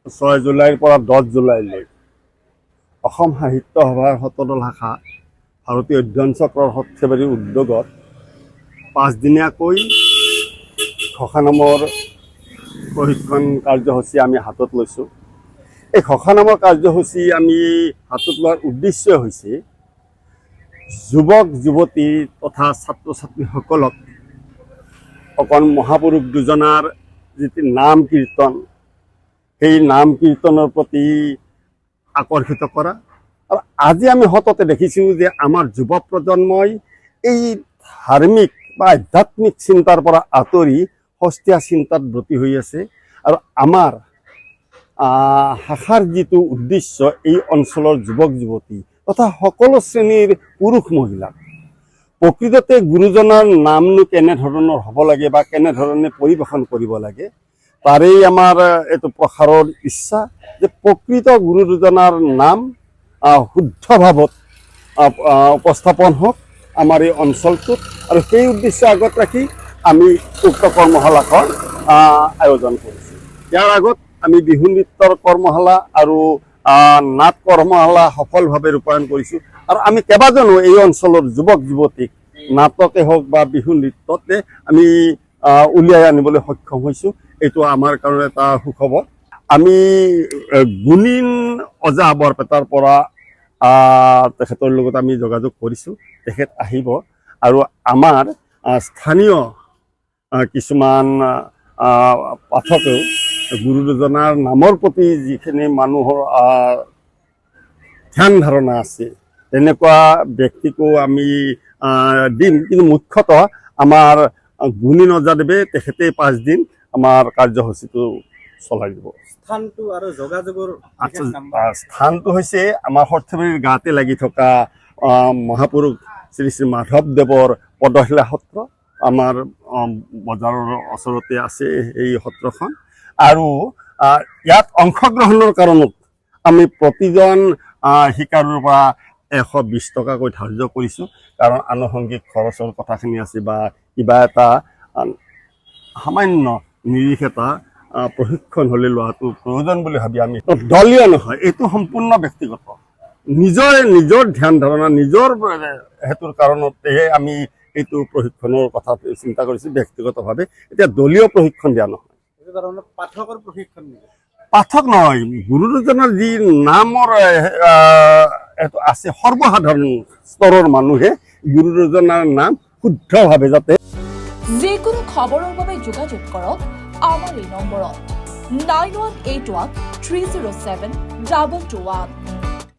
6 জুলাইৰ পৰা 10 জুলাইলৈ অসম সাহিত্য সভাৰ শতদল শাখা ভাৰতীয় অধ্যয়ন চক্ৰৰ সৰ্থেবাৰীৰ উদ্যোগত 5 দিনীয়াকৈ ঘোষা নামৰ প্ৰশিক্ষণ কাৰ্যসূচী আমি হাতত লৈছোঁ। এই ঘোষা নামৰ কাৰ্যসূচী আমি হাতত লোৱাৰ উদ্দেশ্য হৈছে যুৱক যুৱতী তথা ছাত্ৰ ছাত্ৰীসকলক অকণ মহাপুৰুষ দুজনাৰ যিটো নাম কীৰ্তন সেই নাম কীৰ্তনৰ প্ৰতি আকৰ্ষিত কৰা। আৰু আজি আমি সততে দেখিছোঁ যে আমাৰ যুৱ প্ৰজন্মই এই ধাৰ্মিক বা আধ্যাত্মিক চিন্তাৰ পৰা আঁতৰি সস্তীয়া চিন্তাত ব্ৰতী হৈ আছে। আৰু আমাৰ শাখাৰ যিটো উদ্দেশ্য এই অঞ্চলৰ যুৱক যুৱতী তথা সকলো শ্ৰেণীৰ পুৰুষ মহিলাক প্ৰকৃততে গুৰুজনাৰ নামনো কেনেধৰণৰ হ'ব লাগে বা কেনেধৰণে পৰিৱেশন কৰিব লাগে তাৰেই আমাৰ এইটো প্ৰসাৰৰ ইচ্ছা যে প্ৰকৃত গুৰু দুজনাৰ নাম শুদ্ধ ভাৱত উপস্থাপন হওক আমাৰ এই অঞ্চলটোত। আৰু সেই উদ্দেশ্য আগত ৰাখি আমি উক্ত কৰ্মশালাখন আয়োজন কৰিছোঁ। ইয়াৰ আগত আমি বিহু নৃত্যৰ কৰ্মশালা আৰু নাট কৰ্মশালা সফলভাৱে ৰূপায়ণ কৰিছোঁ। আৰু আমি কেইবাজনো এই অঞ্চলৰ যুৱক যুৱতীক নাটকে হওক বা বিহু নৃত্যতে আমি উলিয়াই আনিবলৈ সক্ষম হৈছোঁ। এইটো আমাৰ কাৰণে এটা সুখবৰ। আমি গুণীন ওজা বৰপেটাৰ পৰা তেখেতৰ লগত আমি যোগাযোগ কৰিছোঁ। তেখেত আহিব আৰু আমাৰ স্থানীয় কিছুমান পাঠকেও গুৰু দুজনাৰ নামৰ প্ৰতি যিখিনি মানুহৰ ধ্যান ধাৰণা আছে তেনেকুৱা ব্যক্তিকো আমি দিম। কিন্তু মুখ্যতঃ আমাৰ গুণীন ওজাদেৱে তেখেতে 5 দিন আমাৰ কাৰ্যসূচীটো চলাই দিব। স্থানটো আৰু যোগাযোগৰ স্থানটো হৈছে আমাৰ সৰ্থেবাৰীৰ গাতে লাগি থকা মহাপুৰুষ শ্ৰী শ্ৰী মাধৱদেৱৰ পদশিলা সত্ৰ। আমাৰ বজাৰৰ ওচৰতে আছে এই সত্ৰখন। আৰু ইয়াত অংশগ্ৰহণৰ কাৰণত আমি প্ৰতিজন শিকাৰুৰ পৰা 120 টকাকৈ ধাৰ্য কৰিছোঁ। কাৰণ আনুষংগিক খৰচৰ কথাখিনি আছে বা কিবা এটা সামান্য নিৰিখ এটা প্ৰশিক্ষণ হ'লে লোৱাটো প্ৰয়োজন বুলি ভাবি আমি দলীয় নহয়, এইটো সম্পূৰ্ণ ব্যক্তিগত নিজৰ ধ্যান ধাৰণা নিজৰ হেতুৰ কাৰণতেহে আমি এইটো প্ৰশিক্ষণৰ কথা চিন্তা কৰিছোঁ ব্যক্তিগতভাৱে। এতিয়া দলীয় প্ৰশিক্ষণ দিয়া নহয়, পাঠকৰ প্ৰশিক্ষণ পাঠক নহয়, গুৰু দুজনৰ যি নামৰ আছে সৰ্বসাধাৰণ স্তৰৰ মানুহে গুৰু দুজনাৰ নাম শুদ্ধভাৱে যাতে। যিকোনো খবৰৰ বাবে যোগাযোগ কৰক আমাৰ এই নম্বৰত 9181 307 2221।